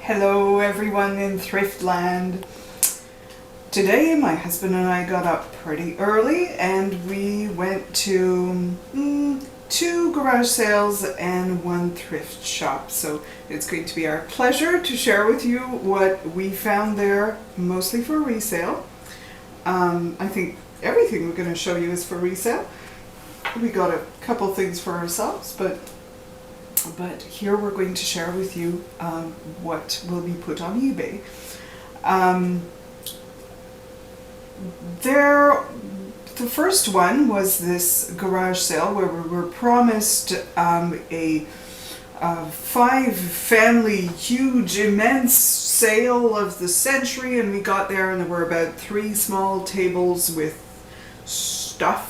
Hello everyone in Thriftland. Today my husband and I got up pretty early and we went to two garage sales and one thrift shop. So it's going to be our pleasure to share with you what we found there, mostly for resale. I think everything we're going to show you is for resale. We got a couple things for ourselves, but here we're going to share with you what will be put on eBay. The first one was this garage sale where we were promised a 5-family, huge, immense sale of the century, and we got there and there were about 3 small tables with stuff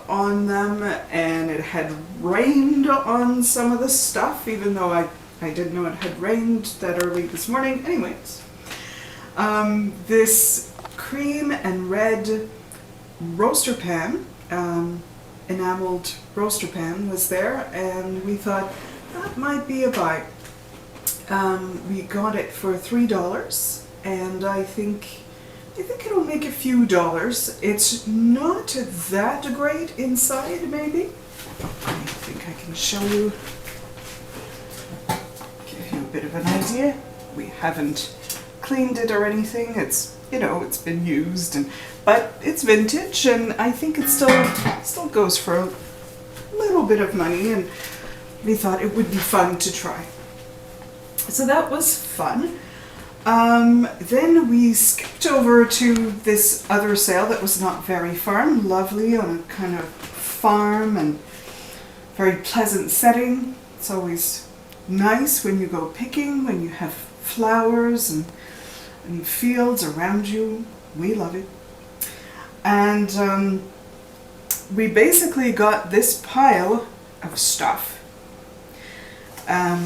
on them, and it had rained on some of the stuff, even though I didn't know it had rained that early this morning. Anyways, this cream and red roaster pan, enameled roaster pan was there, and we thought that might be a buy. We got it for $3, and I think it'll make a few dollars. It's not that great inside, maybe. I think I can show you, give you a bit of an idea. We haven't cleaned it or anything. It's, it's been used, but it's vintage, and I think it still goes for a little bit of money, and we thought it would be fun to try. So that was fun. Then we skipped over to this other sale that was not very far, lovely, on a kind of farm and very pleasant setting. It's always nice when you go picking, when you have flowers and fields around you. We love it. And we basically got this pile of stuff.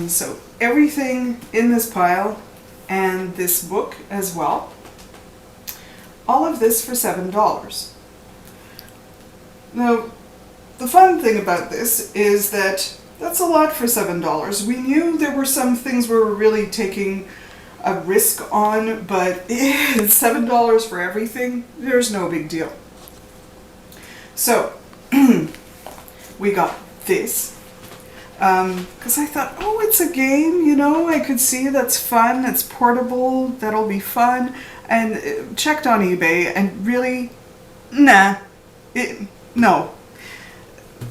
So everything in this pile, and this book as well. All of this for $7. Now, the fun thing about this is that that's a lot for $7. We knew there were some things we were really taking a risk on, but $7 for everything, there's no big deal. So, we got this. Because I thought, oh, it's a game, I could see that's fun, it's portable, that'll be fun, and checked on eBay, and really, no,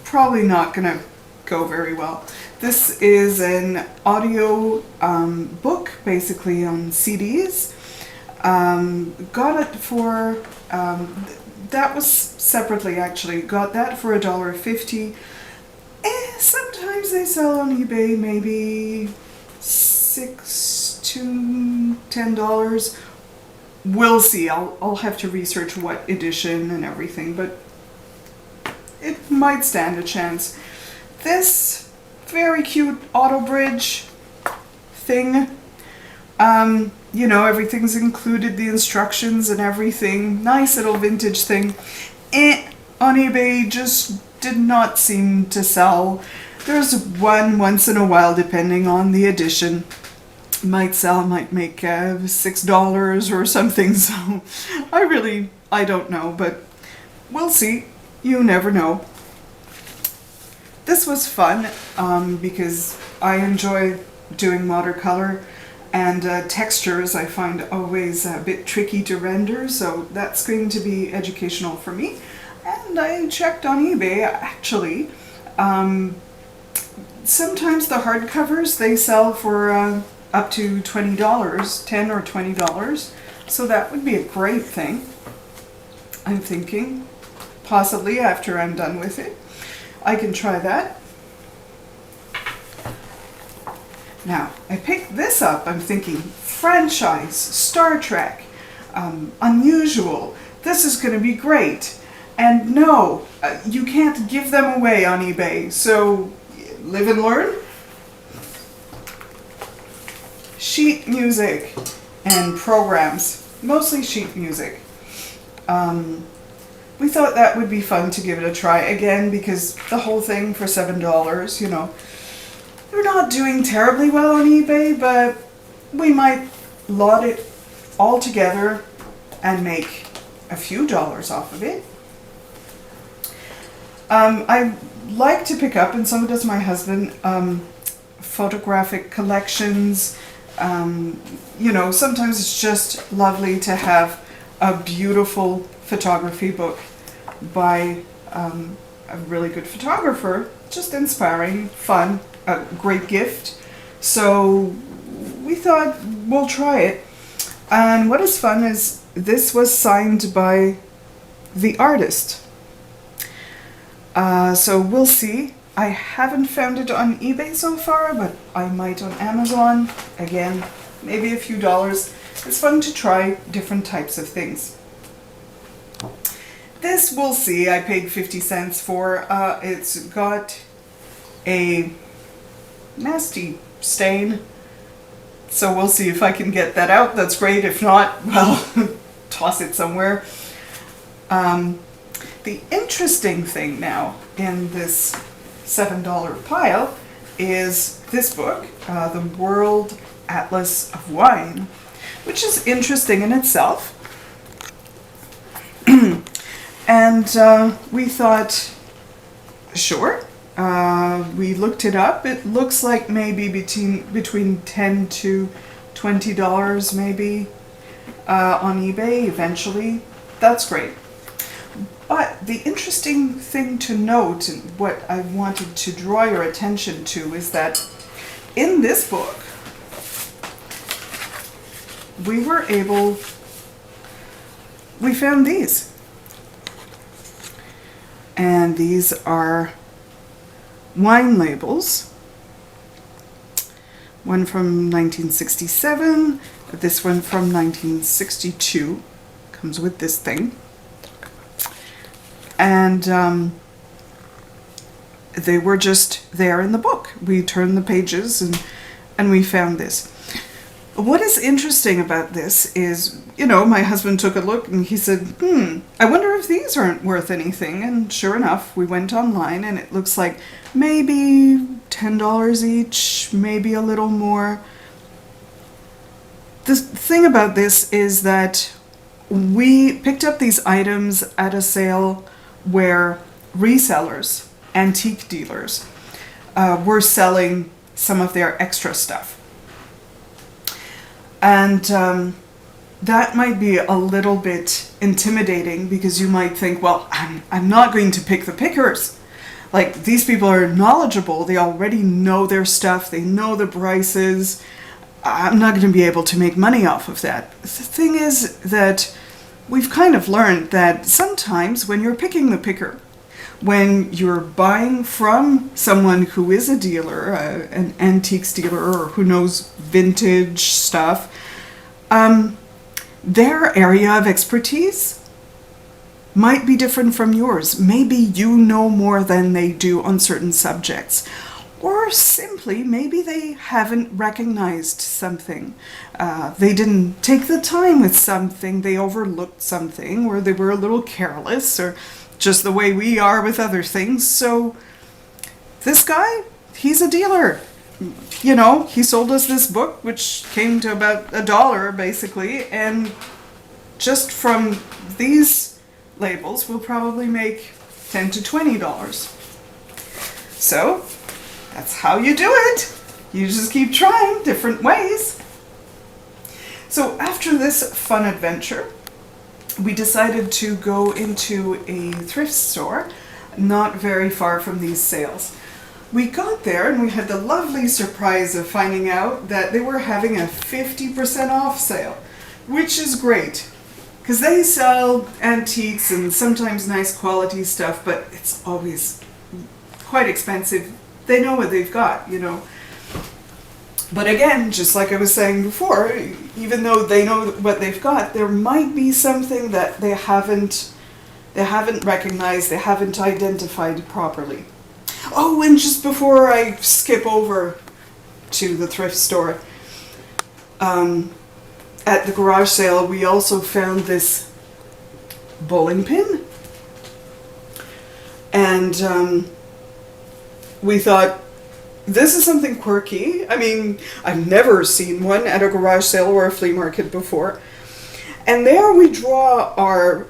probably not gonna go very well. This is an audio book, basically on CDs. Got it for, that was separately actually, got that for $1.50. Sometimes they sell on eBay maybe $6 to $10. We'll see. I'll have to research what edition and everything, but it might stand a chance. This very cute auto bridge thing, everything's included, the instructions and everything. Nice little vintage thing. On eBay, just did not seem to sell. There's one once in a while, depending on the edition. Might sell, might make $6 or something. So I don't know, but we'll see. You never know. This was fun because I enjoy doing watercolor, and textures I find always a bit tricky to render, so that's going to be educational for me. And I checked on eBay, actually. Sometimes the hardcovers, they sell for up to $20, $10 or $20. So that would be a great thing. I'm thinking, possibly after I'm done with it, I can try that. Now, I picked this up, I'm thinking, franchise, Star Trek, unusual, this is going to be great. And no, you can't give them away on eBay, so live and learn. Sheet music and programs, mostly sheet music. We thought that would be fun to give it a try again, because the whole thing for $7, They're not doing terribly well on eBay, but we might lot it all together and make a few dollars off of it. I like to pick up, and so does my husband, photographic collections. You know, sometimes it's just lovely to have a beautiful photography book by a really good photographer. Just inspiring, fun, a great gift. So we thought we'll try it. And what is fun is this was signed by the artist. So we'll see. I haven't found it on eBay so far, but I might on Amazon. Again, maybe a few dollars. It's fun to try different types of things. This we'll see. I paid 50 cents for. It's got a nasty stain. So we'll see if I can get that out. That's great. If not, well, toss it somewhere. The interesting thing now in this $7 pile is this book, The World Atlas of Wine, which is interesting in itself. And we thought, sure. We looked it up. It looks like maybe between $10 to $20 maybe on eBay eventually. That's great. But the interesting thing to note, and what I wanted to draw your attention to, is that in this book, we found these. And these are wine labels. One from 1967, this one from 1962. Comes with this thing. And they were just there in the book. We turned the pages and we found this. What is interesting about this is, you know, my husband took a look and he said, I wonder if these aren't worth anything. And sure enough, we went online and it looks like maybe $10 each, maybe a little more. The thing about this is that we picked up these items at a sale where resellers, antique dealers, were selling some of their extra stuff. And that might be a little bit intimidating because you might think, well, I'm not going to pick the pickers. Like, these people are knowledgeable. They already know their stuff. They know the prices. I'm not going to be able to make money off of that. The thing is that we've kind of learned that sometimes when you're picking the picker, when you're buying from someone who is a dealer, an antiques dealer, or who knows vintage stuff, their area of expertise might be different from yours. Maybe you know more than they do on certain subjects. Or simply, maybe they haven't recognized something. They didn't take the time with something, they overlooked something, or they were a little careless, or just the way we are with other things. So this guy, he's a dealer. You know, he sold us this book, which came to about $1 basically, and just from these labels we'll probably make $10 to $20. So that's how you do it. You just keep trying different ways. So after this fun adventure, we decided to go into a thrift store not very far from these sales. We got there and we had the lovely surprise of finding out that they were having a 50% off sale, which is great because they sell antiques and sometimes nice quality stuff, but it's always quite expensive. They know what they've got, you know. But again, just like I was saying before, even though they know what they've got, there might be something that they haven't recognized, they haven't identified properly. Oh, and just before I skip over to the thrift store, at the garage sale, we also found this bowling pin. And we thought, this is something quirky. I mean, I've never seen one at a garage sale or a flea market before. And there we draw our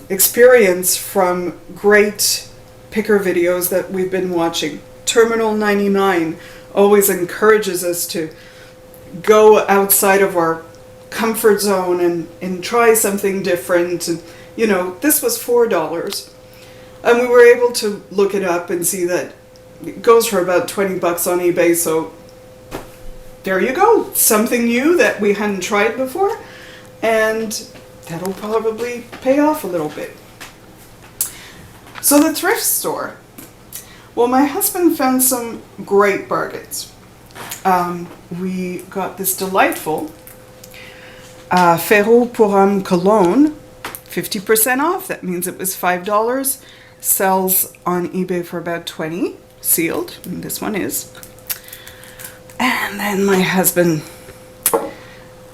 experience from great picker videos that we've been watching. Terminal 99 always encourages us to go outside of our comfort zone and try something different. And, you know, this was $4. And we were able to look it up and see that it goes for about 20 bucks on eBay. So there you go. Something new that we hadn't tried before. And that'll probably pay off a little bit. So the thrift store. Well, my husband found some great bargains. We got this delightful Ferro pour Homme cologne, 50% off. That means it was $5. Sells on eBay for about $20, sealed. And this one is. And then my husband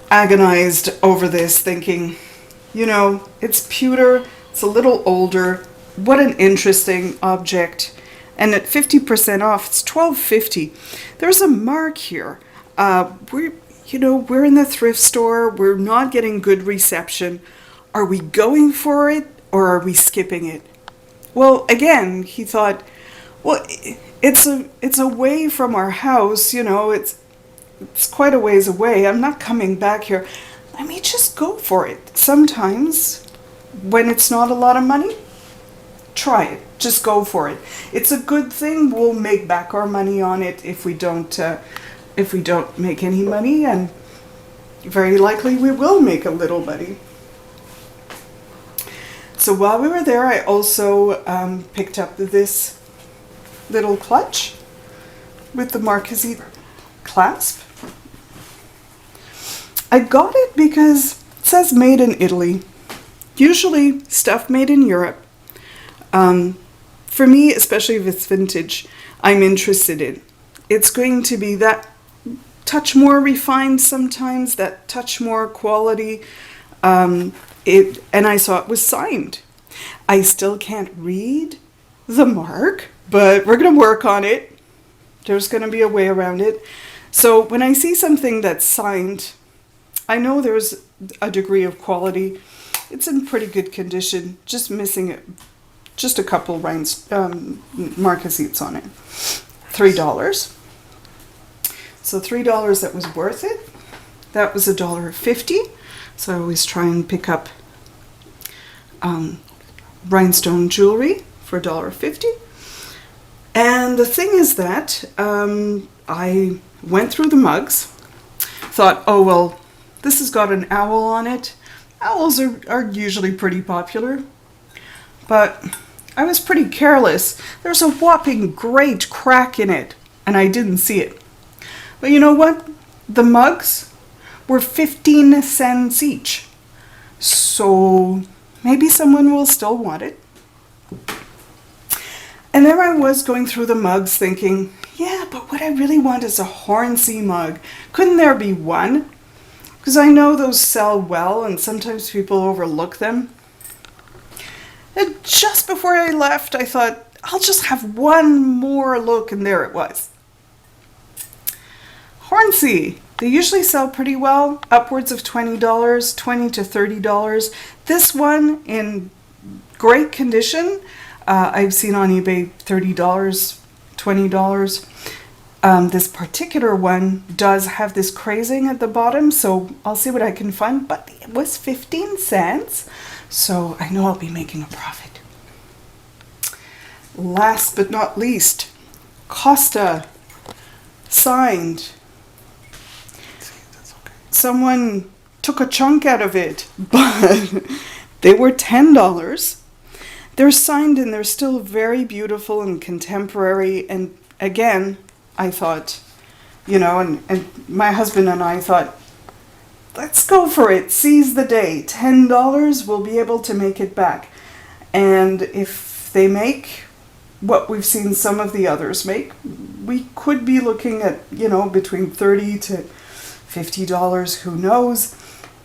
agonized over this, thinking, you know, it's pewter, it's a little older. What an interesting object. And at 50% off, it's $12.50. There's a mark here. We're in the thrift store. We're not getting good reception. Are we going for it or are we skipping it? Well, again, he thought, well, it's away from our house. You know, it's quite a ways away. I'm not coming back here. Let me just go for it. Sometimes, when it's not a lot of money, try it. Just go for it. It's a good thing. We'll make back our money on it if we don't make any money, and very likely we will make a little money. So while we were there, I also picked up this little clutch with the Marquisite clasp. I got it because it says made in Italy. Usually stuff made in Europe. For me, especially if it's vintage, I'm interested in. It's going to be that touch more refined sometimes, that touch more quality. And I saw it was signed. I still can't read the mark, but we're going to work on it. There's going to be a way around it. So when I see something that's signed, I know there's a degree of quality. It's in pretty good condition, just missing it. Just a couple marquisites on it. $3. So $3, that was worth it. That was $1.50. So I always try and pick up rhinestone jewelry for $1.50. And the thing is that I went through the mugs, thought, oh well, this has got an owl on it. Owls are usually pretty popular. But I was pretty careless. There's a whopping great crack in it, and I didn't see it. But you know what? The mugs were 15 cents each. So maybe someone will still want it. And there I was going through the mugs thinking, yeah, but what I really want is a Hornsea mug. Couldn't there be one? Because I know those sell well and sometimes people overlook them. And just before I left, I thought, I'll just have one more look, and there it was. Hornsea. They usually sell pretty well, upwards of $20, $20 to $30. This one, in great condition, I've seen on eBay $30, $20. This particular one does have this crazing at the bottom, so I'll see what I can find, but it was 15 cents. So I know I'll be making a profit. Last but not least, Kosta signed. Someone took a chunk out of it, but they were $10. They're signed and they're still very beautiful and contemporary. And again, I thought, you know, and my husband and I thought, let's go for it. Seize the day. $10, we'll be able to make it back. And if they make what we've seen some of the others make, we could be looking at, you know, between $30 to $50. Who knows?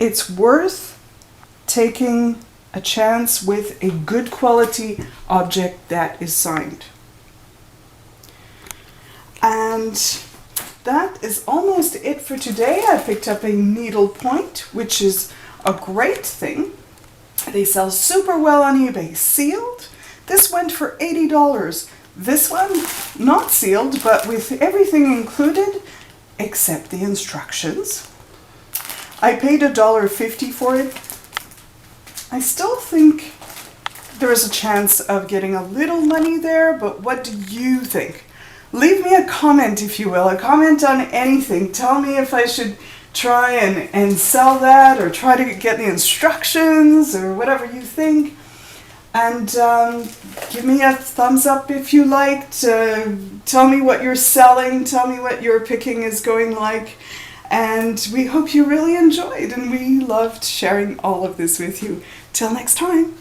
It's worth taking a chance with a good quality object that is signed. And that is almost it for today. I picked up a needle point, which is a great thing. They sell super well on eBay. Sealed. This went for $80. This one, not sealed, but with everything included, except the instructions. I paid $1.50 for it. I still think there is a chance of getting a little money there, but what do you think? Leave me a comment, if you will, a comment on anything. Tell me if I should try and sell that, or try to get the instructions, or whatever you think. And give me a thumbs up if you liked. Tell me what you're selling. Tell me what your picking is going like. And we hope you really enjoyed, and we loved sharing all of this with you. Till next time.